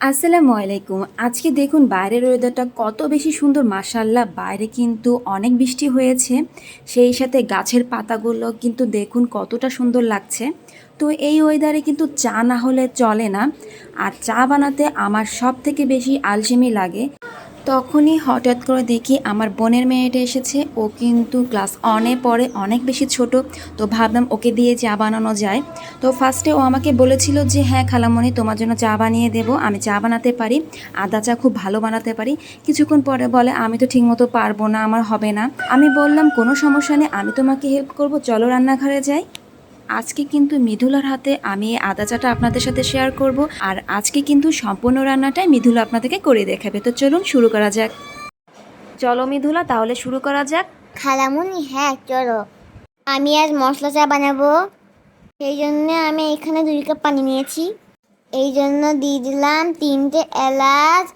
আসসালামু আলাইকুম। আজকে দেখুন বাইরের ওয়েদারটা কত বেশি সুন্দর, মাশাআল্লাহ। বাইরে কিন্তু অনেক বৃষ্টি হয়েছে, সেই সাথে গাছের পাতাগুলো কিন্তু দেখুন কতটা সুন্দর লাগছে। তো এই ওয়েদারে কিন্তু চা না হলে চলে না। আর চা বানাতে আমার সব থেকে বেশি আলসেমি লাগে। তখনই হঠাৎ করে দেখি আমার বোনের মেয়েটা এসেছে। ও কিন্তু ক্লাস অনে পড়ে, অনেক বেশি ছোট। তো ভাবলাম ওকে দিয়ে চা বানানো যায়। তো ফার্স্টে ও আমাকে বলেছিল যে হ্যাঁ খালামণি, তোমার জন্য চা বানিয়ে দেব, আমি চা বানাতে পারি, আদা চা খুব ভালো বানাতে পারি। কিছুক্ষণ পরে বলে আমি তো ঠিকমতো পারবো না, আমার হবে না। আমি বললাম কোনো সমস্যা নেই, আমি তোমাকে হেল্প করব, চলো রান্নাঘরে যাই। আজকে কিন্তু মৃদুলার হাতে আমি এই আদা চাটা আপনাদের সাথে শেয়ার করব। আর আজকে কিন্তু সম্পূর্ণ রান্নাটাই মৃদুলা আপনাদেরকে করে দেখাবে। তো চলুন শুরু করা যাক। চলো মৃদুলা, তাহলে শুরু করা যাক। খালামুনি, হ্যাঁ চলো। আমি আজ মশলা চা বানাবো। সেই জন্য আমি এখানে 2 কাপ পানি নিয়েছি। এই জন্য দিয়ে দিলাম 3টে এলাচ,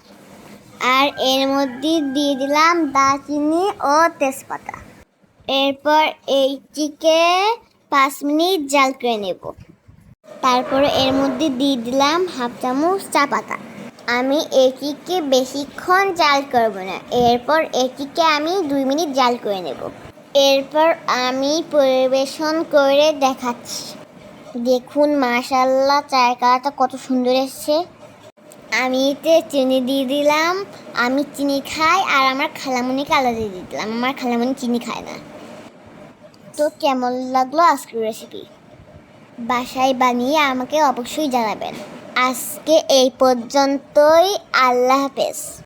আর এর মধ্যে দিয়ে দিলাম দারচিনি ও তেজপাতা। এরপর এইটিকে 5 মিনিট জাল করে নেব। তারপরে এর মধ্যে দিয়ে দিলাম হাফ চামচ চা পাতা। আমি এটিকে বেশিক্ষণ জাল করব না, এরপর এটিকে আমি 2 মিনিট জাল করে নেব। এরপর আমি পরিবেশন করে দেখাচ্ছি। দেখুন মাশাআল্লাহ, চায়ের কালারটা কত সুন্দর এসেছে। আমি এতে চিনি দিয়ে দিলাম। আমি চিনি খাই, আর আমার খালামণিকে আলাদা দিয়ে দিলাম, আমার খালামণি চিনি খায় না। তো কেমন লাগলো আজকের রেসিপি? বাসায় বানিয়ে আমাকে অবশ্যই জানাবেন। আজকে এই পর্যন্তই। আল্লাহ হাফেজ।